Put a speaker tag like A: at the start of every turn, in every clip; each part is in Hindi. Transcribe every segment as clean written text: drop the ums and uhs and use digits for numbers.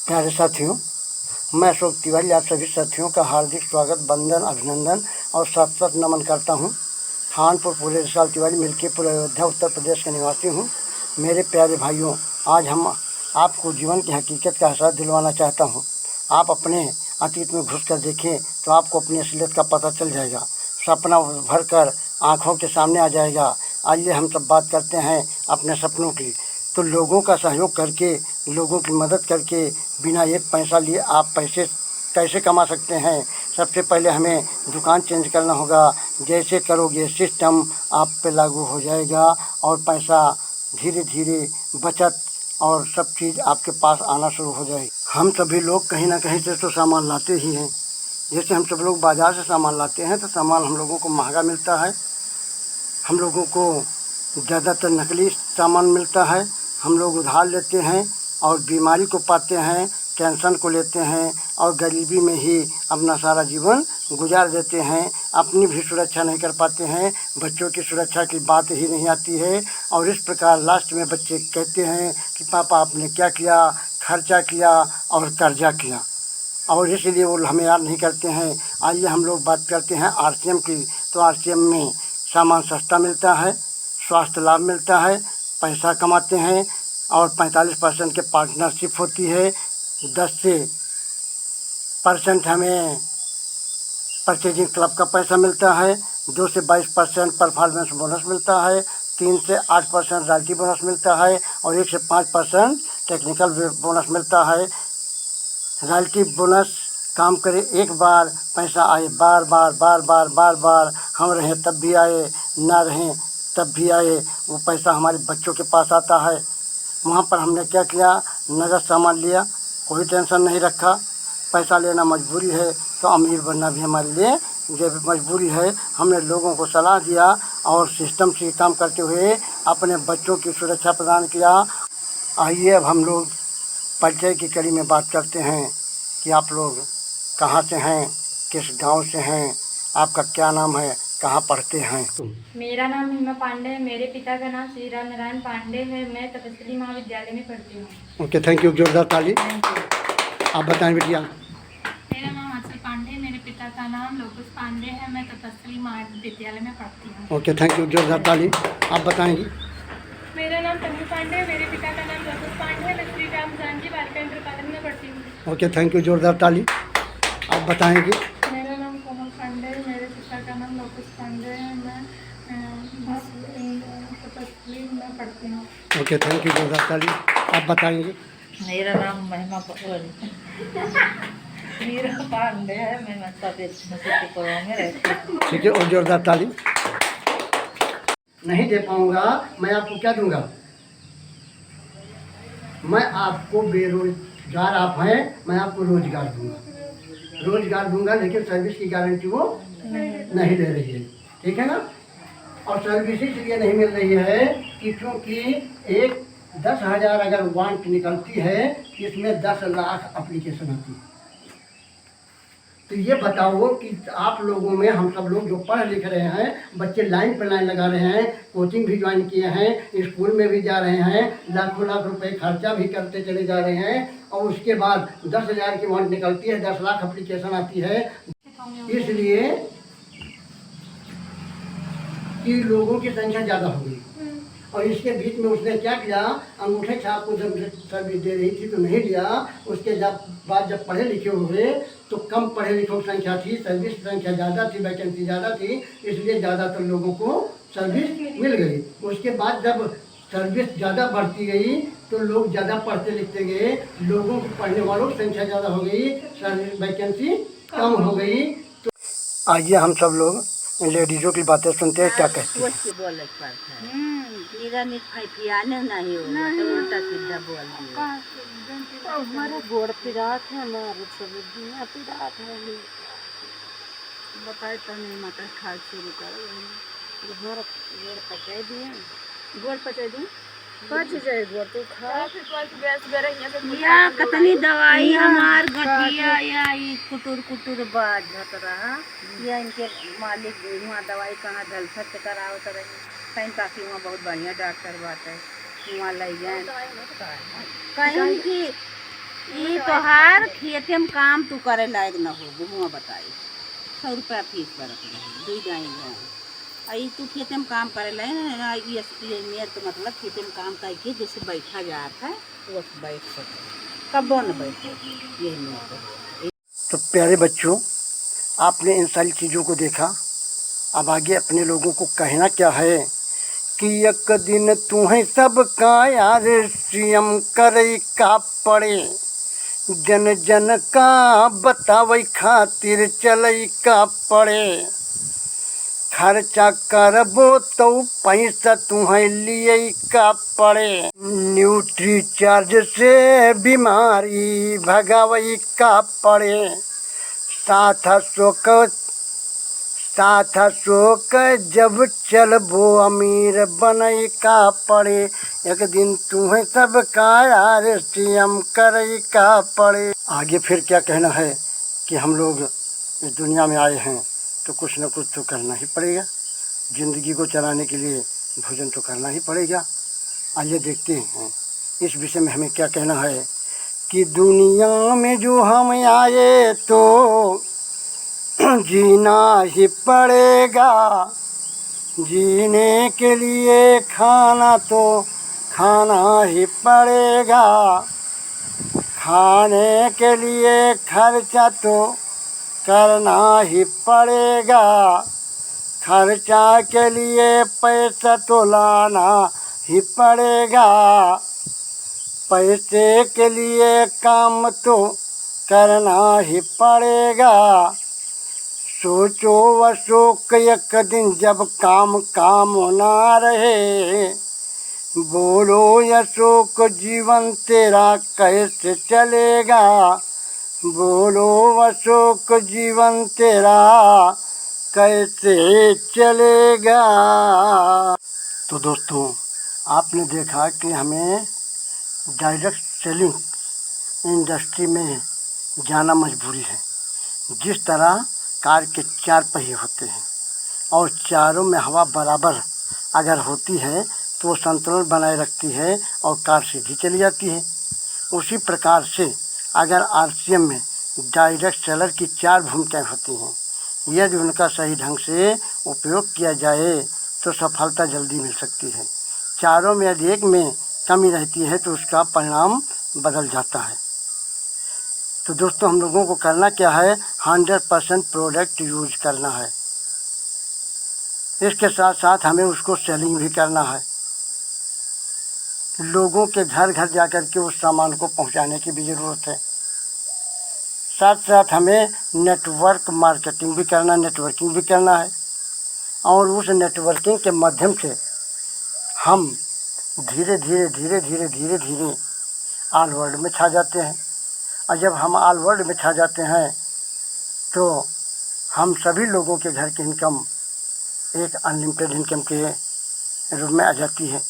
A: प्यारे साथियों, मैं अशोक तिवारी आप सभी साथियों का हार्दिक स्वागत, वंदन, अभिनंदन और सत नमन करता हूं। खानपुर पूरे विशाल तिवारी मिल्कीपुर अयोध्या उत्तर प्रदेश का निवासी हूं। मेरे प्यारे भाइयों, आज हम आपको जीवन की हकीकत का एहसास दिलवाना चाहता हूं। आप अपने अतीत में घुस कर देखें तो आपको अपनी असलियत का पता चल जाएगा। सपना भर कर आँखों के सामने आ जाएगा। आइए हम सब बात करते हैं अपने सपनों की। तो लोगों का सहयोग करके, लोगों की मदद करके, बिना एक पैसा लिए आप पैसे कैसे कमा सकते हैं। सबसे पहले हमें दुकान चेंज करना होगा। जैसे करोगे सिस्टम आप पे लागू हो जाएगा और पैसा धीरे धीरे बचत और सब चीज़ आपके पास आना शुरू हो जाएगी। हम सभी लोग कहीं ना कहीं से तो सामान लाते ही हैं। जैसे हम सब लोग बाज़ार से सामान लाते हैं तो सामान हम लोगों को महंगा मिलता है। हम लोगों को ज़्यादातर नकली सामान मिलता है। हम लोग उधार लेते हैं और बीमारी को पाते हैं, टेंशन को लेते हैं और गरीबी में ही अपना सारा जीवन गुजार देते हैं। अपनी भी सुरक्षा नहीं कर पाते हैं, बच्चों की सुरक्षा की बात ही नहीं आती है। और इस प्रकार लास्ट में बच्चे कहते हैं कि पापा आपने क्या किया, खर्चा किया और कर्जा किया, और इसलिए वो हमें याद नहीं करते हैं। आइए हम लोग बात करते हैं आरसीएम की। तो आरसीएम में सामान सस्ता मिलता है, स्वास्थ्य लाभ मिलता है, पैसा कमाते हैं और 45% के पार्टनरशिप होती है। 10% हमें परचेजिंग क्लब का पैसा मिलता है। 2 से 22% परफॉर्मेंस बोनस मिलता है। 3 से 8% रॉयल्टी बोनस मिलता है और 1 से 5% टेक्निकल बोनस मिलता है। रॉयल्टी बोनस काम करे एक बार, पैसा आए बार बार बार बार बार बार। हम रहें तब भी आए, ना रहें तब भी आए। वो पैसा हमारे बच्चों के पास आता है। वहाँ पर हमने क्या किया, नगद सामान लिया, कोई टेंशन नहीं रखा। पैसा लेना मजबूरी है तो अमीर बनना भी हमारे लिए जब मजबूरी है। हमने लोगों को सलाह दिया और सिस्टम से काम करते हुए अपने बच्चों की सुरक्षा प्रदान किया। आइए अब हम लोग परिचय की कड़ी में बात करते हैं कि आप लोग कहाँ से हैं, किस गांव से हैं, आपका क्या नाम है, कहाँ पढ़ते हैं तुम?
B: मेरा नाम हिमा पांडे है। मेरे पिता का नाम श्री राम नारायण पांडे है। मैं तपस्वी महाविद्यालय में पढ़ती हूँ।
A: ओके, थैंक यू, जोरदार ताली। आप बताएं बिटिया।
C: मेरा नाम आंचल पांडे है। मेरे पिता का नाम लोकुश पांडे है। मैं तपस्वी महाविद्यालय में पढ़ती हूँ।
A: ओके, थैंक यू, जोरदार ताली। आप बताएंगी।
C: मेरा नाम तन्वी पांडे है। मेरे पिता का नाम लोकुश पांडे है। मैं श्री राम जानकी बालिका इंटर कॉलेज में पढ़ती हूँ।
A: ओके, थैंक यू, जोरदार ताली। आप बताएंगी।
C: मेरा नाम कोमल पांडे है। मेरे पिता का नाम लोकुश पांडे है। मैं तपस्वी में पढ़ती हूँ।
A: ओके, थैंक यू, जोरदार ताली। आप बताएंगे।
D: मेरा नाम महिमा मीरा पांडे है। मैं मस्तीपुर में रहती हूँ।
A: ठीक है, और जोरदार ताली। नहीं दे पाऊंगा, मैं आपको क्या दूंगा? मैं आपको बेरोजगार आप हैं, मैं आपको रोजगार दूंगा, लेकिन सर्विस की गारंटी वो नहीं दे रही है। ठीक है ना? और सर्विस इसलिए नहीं मिल रही है कि क्योंकि एक 10,000 अगर वांट निकलती है, इसमें 10 लाख एप्लीकेशन आती है। तो ये बताओ कि आप लोगों में, हम सब लोग जो पढ़ लिख रहे हैं, बच्चे लाइन पर लाइन लगा रहे हैं, कोचिंग भी ज्वाइन किए हैं, स्कूल में भी जा रहे हैं, लाखों लाख रुपए खर्चा भी करते चले जा रहे हैं, और उसके बाद 10,000 की वांट निकलती है, 10 लाख एप्लीकेशन आती है। इसलिए कि लोगों की संख्या ज़्यादा हो गई। और इसके बीच में उसने क्या किया, अंगूठे छाप को जब सर्विस दे रही थी तो नहीं लिया। उसके बाद जब पढ़े लिखे हुए तो कम पढ़े लिखों की संख्या थी, सर्विस की संख्या ज़्यादा थी, वैकेंसी ज़्यादा थी, इसलिए ज़्यादातर लोगों को सर्विस मिल गई। उसके बाद जब सर्विस ज़्यादा बढ़ती गई तो लोग ज़्यादा पढ़ते लिखते गए, लोगों को पढ़ने वालों की संख्या ज़्यादा हो गई, सर्विस वैकेंसी कम हो गई। तो आइए हम सब लोग लेडीजों की बातें सुनते हैं, क्या कहती हैं।
D: नहीं होगा तो उल्टा सीधा बोल दिया। हमारा गोड़ पिरात है, हमारे सब दुनिया पिरात है। बताए तो नहीं मटर खाद शुरू करो। गोड़ पचाई दिए, गोड़ पचाई दूँ, पच जाए गोड़ तो खा। या कतनी दवाई हमार गठिया या कुटुर कुटुर बाज होत रहा, या इनके मालिक वहाँ दवाई कहाँ दलसत करावत रही। कहीं काफी वहाँ बहुत बढ़िया डॉक्टर बात है, वहाँ ले जाए कहीं कि ये तोहार खेते में काम तू करे लायक न हो बुआ बताई 100 रुपया फीस भरत रही 2 गाय आई तू खेते में काम करे लायक ये मेर तो मतलब खेते में काम करके जैसे बैठा जाता है वो बैठ सके कबो न बैठे यही मेरे।
A: तो प्यारे बच्चों, आपने इन सारी चीज़ों को देखा। अब आगे अपने लोगों को कहना क्या है कि एक दिन तुम्हें सब का यार सीएम करे का पड़े, जन जन का बतावे खातिर चले का पड़े, खर्चा करबो तो पैसा तुम्हें लिए का पड़े, न्यूट्री चार्ज से बीमारी भगावे का पड़े, साथ शोक जब चलबो अमीर बनई का पड़े, एक दिन तुम्हें सब का यार सीएम करे का पड़े। आगे फिर क्या कहना है कि हम लोग इस दुनिया में आए हैं तो कुछ न कुछ तो करना ही पड़ेगा, ज़िंदगी को चलाने के लिए भोजन तो करना ही पड़ेगा। आइए देखते हैं इस विषय में हमें क्या कहना है कि दुनिया में जो हम आए तो जीना ही पड़ेगा, जीने के लिए खाना तो खाना ही पड़ेगा, खाने के लिए खर्चा तो करना ही पड़ेगा, खर्चा के लिए पैसा तो लाना ही पड़ेगा, पैसे के लिए काम तो करना ही पड़ेगा, सोचो अशोक एक दिन जब काम काम ना रहे, बोलो अशोक जीवन तेरा कैसे चलेगा, बोलो अशोक जीवन तेरा कैसे चलेगा। तो दोस्तों, आपने देखा कि हमें डायरेक्ट सेलिंग इंडस्ट्री में जाना मजबूरी है। जिस तरह कार के 4 पहिए होते हैं और चारों में हवा बराबर अगर होती है तो वो संतुलन बनाए रखती है और कार सीधी चली जाती है। उसी प्रकार से अगर आरसीएम में डायरेक्ट सेलर की 4 भूमिकाएं होती हैं, यदि उनका सही ढंग से उपयोग किया जाए तो सफलता जल्दी मिल सकती है। चारों में यदि एक में कमी रहती है तो उसका परिणाम बदल जाता है। तो दोस्तों, हम लोगों को करना क्या है, 100% प्रोडक्ट यूज करना है। इसके साथ साथ हमें उसको सेलिंग भी करना है, लोगों के घर घर जाकर के उस सामान को पहुंचाने की भी ज़रूरत है। साथ साथ हमें नेटवर्क मार्केटिंग भी करना, नेटवर्किंग भी करना है और उस नेटवर्किंग के माध्यम से हम धीरे धीरे ऑल वर्ल्ड में छा जाते हैं। और जब हम ऑल वर्ल्ड में छा जाते हैं तो हम सभी लोगों के घर की इनकम एक अनलिमिटेड इनकम के रूप में आ जाती है।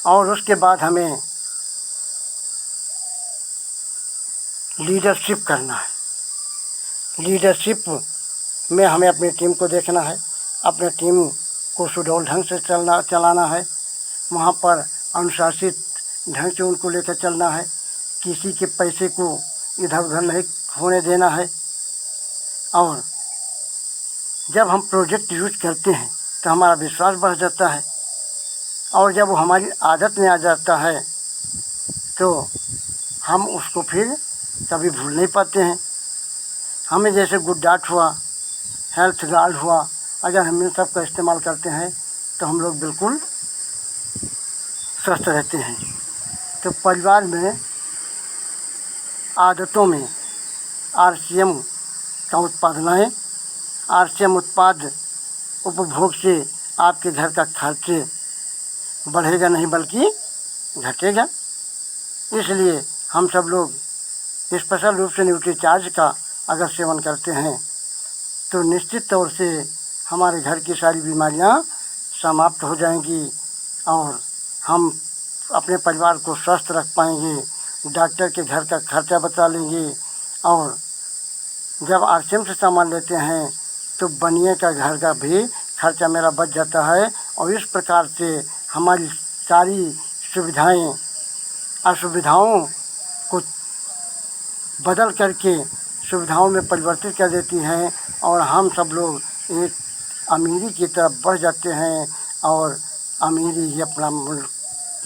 A: और उसके बाद हमें लीडरशिप करना है। लीडरशिप में हमें अपनी टीम को देखना है, अपने टीम को सुडौल ढंग से चलाना है, वहाँ पर अनुशासित ढंग से उनको लेकर चलना है, किसी के पैसे को इधर उधर नहीं होने देना है। और जब हम प्रोजेक्ट यूज करते हैं तो हमारा विश्वास बढ़ जाता है और जब वो हमारी आदत में आ जाता है तो हम उसको फिर कभी भूल नहीं पाते हैं। हमें जैसे गुड डाट हुआ, हेल्थ गार्ड हुआ, अगर हम इन सब का इस्तेमाल करते हैं तो हम लोग बिल्कुल स्वस्थ रहते हैं। तो परिवार में आदतों में आरसीएम का उत्पादन है। आरसीएम उत्पाद उपभोग से आपके घर का खर्चे बढ़ेगा नहीं बल्कि घटेगा। इसलिए हम सब लोग स्पेशल रूप से न्यूट्री चार्ज का अगर सेवन करते हैं तो निश्चित तौर से हमारे घर की सारी बीमारियां समाप्त हो जाएंगी और हम अपने परिवार को स्वस्थ रख पाएंगे, डॉक्टर के घर का खर्चा बचा लेंगे। और जब आरसीएम से सामान लेते हैं तो बनिए का घर का भी खर्चा मेरा बच जाता है और इस प्रकार से हमारी सारी सुविधाएं असुविधाओं को बदल करके सुविधाओं में परिवर्तित कर देती हैं और हम सब लोग एक अमीरी की तरफ बढ़ जाते हैं और अमीरी ही अपना मुल्क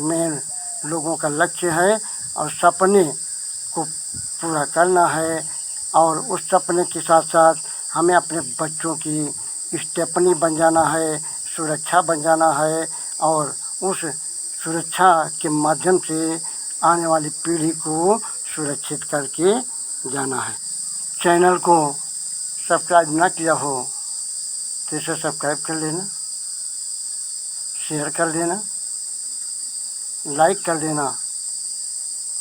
A: में लोगों का लक्ष्य है और सपने को पूरा करना है और उस सपने के साथ साथ हमें अपने बच्चों की स्टेपनी बन जाना है, सुरक्षा बन जाना है और उस सुरक्षा के माध्यम से आने वाली पीढ़ी को सुरक्षित करके जाना है। चैनल को सब्सक्राइब ना किया हो तो इसे सब्सक्राइब कर लेना, शेयर कर देना, लाइक कर देना।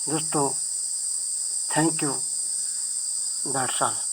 A: दोस्तों, थैंक यू, दैट्स ऑल।